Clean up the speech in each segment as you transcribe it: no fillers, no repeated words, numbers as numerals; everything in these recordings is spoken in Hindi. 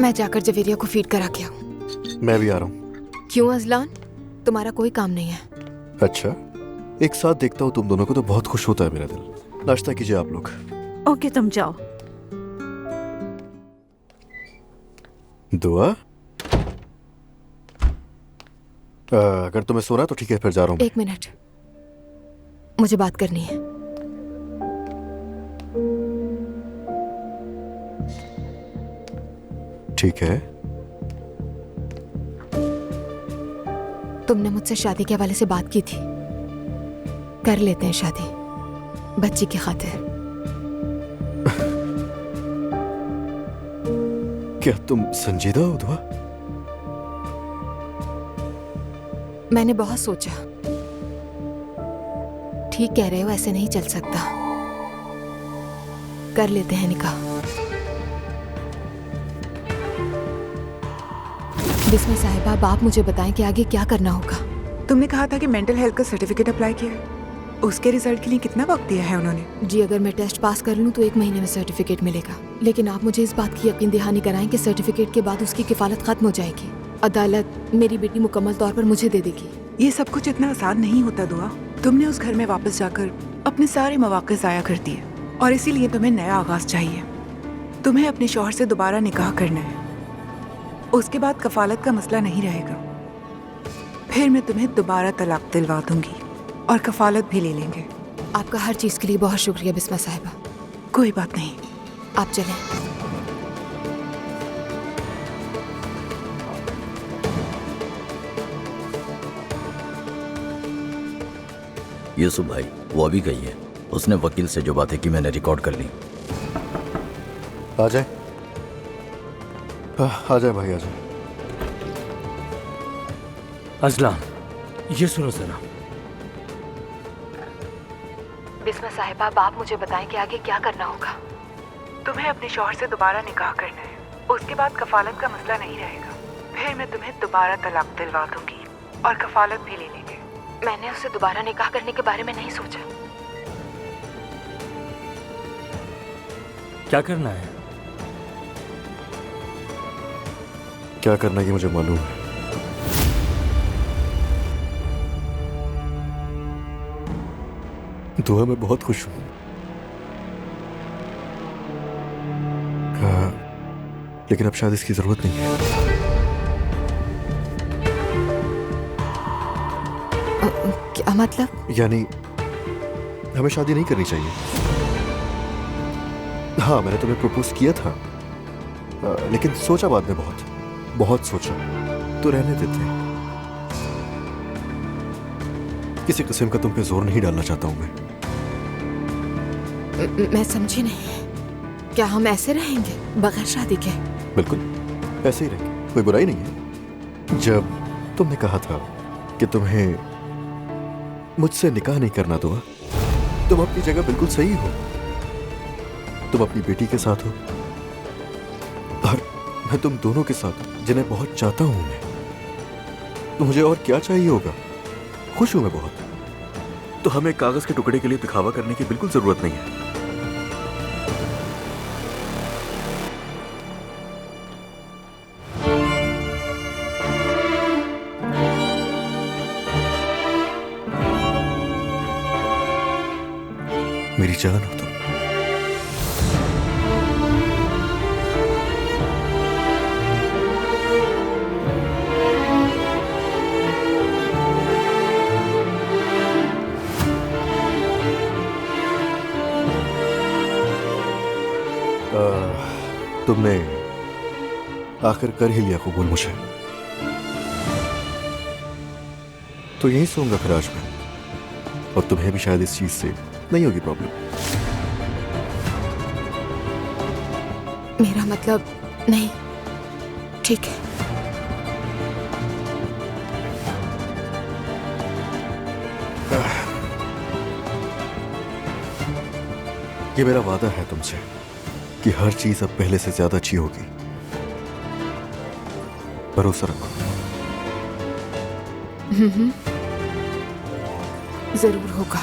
मैं जाकर जवेरिया को फीड करा के आऊँ। मैं भी आ रहा हूँ। क्यों अजलान, तुम्हारा कोई काम नहीं है? अच्छा, एक साथ देखता हूँ तुम दोनों को तो बहुत खुश होता है मेरा दिल। नाश्ता कीजिए आप लोग। ओके, तुम जाओ। दुआ, अगर तुम्हें सोना तो ठीक है, फिर जा रहा हूँ। एक मिनट, मुझे बात करनी है। ठीक है। तुमने मुझसे शादी के हवाले से बात की थी। कर लेते हैं शादी, बच्ची की खातिर। क्या तुम संजीदा हो दुआ? मैंने बहुत सोचा। ठीक कह रहे हो, ऐसे नहीं चल सकता। कर लेते हैं निकाह। बिस्मा साहिबा, अब आप मुझे बताएं कि आगे क्या करना होगा। तुमने कहा था कि मेंटल हेल्थ का सर्टिफिकेट अप्लाई किया है। उसके रिजल्ट के लिए कितना वक्त दिया है उन्होंने? जी, अगर मैं टेस्ट पास कर लूं तो 1 महीने में सर्टिफिकेट मिलेगा। लेकिन आप मुझे इस बात की यकीन दहानी कराएं कि सर्टिफिकेट के बाद उसकी किफालत खत्म हो जाएगी। अदालत मेरी बेटी मुकम्मल तौर पर मुझे दे देगी। ये सब कुछ इतना आसान नहीं होता दुआ। तुमने उस घर में वापस जाकर अपने सारे मौके ज़ाया कर दिए और इसीलिए तुम्हें नया आगाज चाहिए। तुम्हें अपने शौहर से दोबारा निकाह करना है। उसके बाद कफालत का मसला नहीं रहेगा। फिर मैं तुम्हें दोबारा तलाक दिलवा दूंगी और कफालत भी ले लेंगे। आपका हर चीज के लिए बहुत शुक्रिया बिस्मा साहिबा। कोई बात नहीं, आप चलें। यूसुफ भाई, वो अभी गई है। उसने वकील से जो बातें की मैंने रिकॉर्ड कर ली। आ जाए, आ जाए भाई, आ जाए। अजलान, ये सुनो जरा। बिस्मा साहिबा, अब आप मुझे बताएं कि आगे क्या करना होगा। तुम्हें अपने शौहर से दोबारा निकाह करना है। उसके बाद कफालत का मसला नहीं रहेगा। फिर मैं तुम्हें दोबारा तलाक दिलवा दूंगी और कफालत भी ले लेंगे। मैंने उससे दोबारा निकाह करने के बारे में नहीं सोचा। क्या करना है? क्या करना है ये मुझे मालूम है। दुआ, मैं बहुत खुश हूं। लेकिन अब शायद इसकी जरूरत नहीं है। क्या मतलब? यानी हमें शादी नहीं करनी चाहिए। हाँ, मैंने तुम्हें प्रपोज किया था, लेकिन सोचा बाद में, बहुत सोचा। तो रहने देते। किसी किस्म का तुम पे जोर नहीं डालना चाहता हूं मैं समझी नहीं। क्या हम ऐसे रहेंगे बगैर शादी के? बिल्कुल ऐसे ही रहेंगे, कोई बुराई नहीं है। जब तुमने कहा था कि तुम्हें मुझसे निकाह नहीं करना, दुआ, तुम अपनी जगह बिल्कुल सही हो। तुम अपनी बेटी के साथ हो और मैं तुम दोनों के साथ हूं, जिन्हें बहुत चाहता हूं मैं। तो मुझे और क्या चाहिए होगा? खुश हूं मैं बहुत। तो हमें कागज के टुकड़े के लिए दिखावा करने की बिल्कुल जरूरत नहीं है। मेरी जान हो तुम। तुमने आखिर कर ही लिया कबूल मुझे। तो यहीं सोऊंगा फिर आज मैं, और तुम्हें भी शायद इस चीज से नहीं होगी प्रॉब्लम। मेरा मतलब नहीं। ठीक है। ये मेरा वादा है तुमसे कि हर चीज अब पहले से ज्यादा अच्छी होगी। भरोसा रखो। जरूर होगा।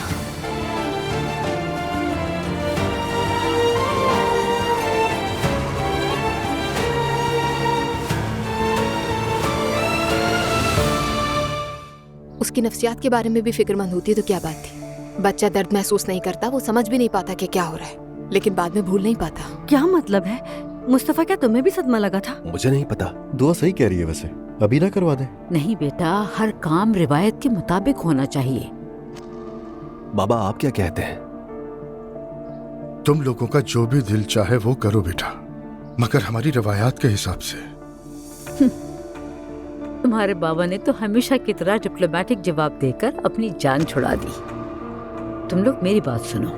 उसकी नफ्सियात के बारे में भी फिक्रमंद होती तो क्या बात थी। बच्चा दर्द महसूस नहीं करता, वो समझ भी नहीं पाता कि क्या हो रहा है, लेकिन बाद में भूल नहीं पाता। क्या मतलब है मुस्तफा, क्या तुम्हें भी सदमा लगा था? मुझे नहीं पता। दुआ सही कह रही है, वैसे अभी ना करवा दें। नहीं बेटा, हर काम रिवायत के मुताबिक होना चाहिए। बाबा आप क्या कहते हैं? तुम लोगों का जो भी दिल चाहे वो करो बेटा, मगर हमारी रवायात के हिसाब से। तुम्हारे बाबा ने तो हमेशा की तरह डिप्लोमेटिक जवाब देकर अपनी जान छुड़ा दी। तुम लोग मेरी बात सुनो।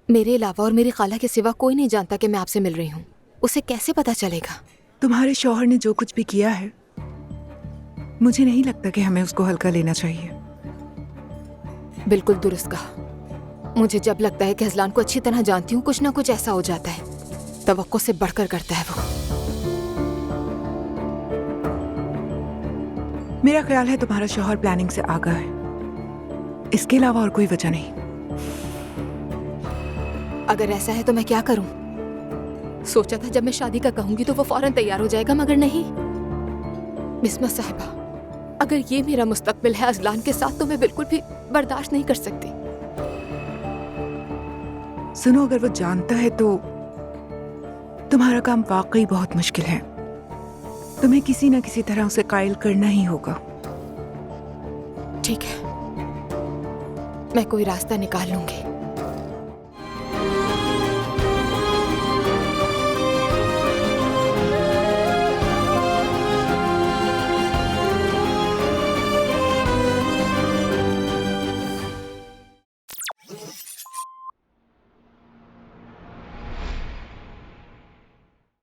मेरे अलावा और मेरी खाला के सिवा कोई नहीं जानता कि मैं आपसे मिल रही हूँ। उसे कैसे पता चलेगा? तुम्हारे शौहर ने जो कुछ भी किया है, मुझे नहीं लगता कि हमें उसको हल्का लेना चाहिए। बिल्कुल दुरुस्त कहा। मुझे जब लगता है कि अजलान को अच्छी तरह जानती हूँ, कुछ ना कुछ ऐसा हो जाता है। तवक्को से बढ़कर करता है वो। मेरा ख्याल है तुम्हारा शौहर प्लानिंग से आगाह है, इसके अलावा और कोई वजह नहीं। अगर ऐसा है तो मैं क्या करूं? सोचा था जब मैं शादी का कहूंगी तो वो फौरन तैयार हो जाएगा, मगर नहीं। बिस्मा साहिबा, अगर ये मेरा मुस्तकबिल है अजलान के साथ, तो मैं बिल्कुल भी बर्दाश्त नहीं कर सकती। सुनो, अगर वो जानता है तो तुम्हारा काम वाकई बहुत मुश्किल है। तुम्हें किसी न किसी तरह उसे कायल करना ही होगा। ठीक है, मैं कोई रास्ता निकाल लूंगी।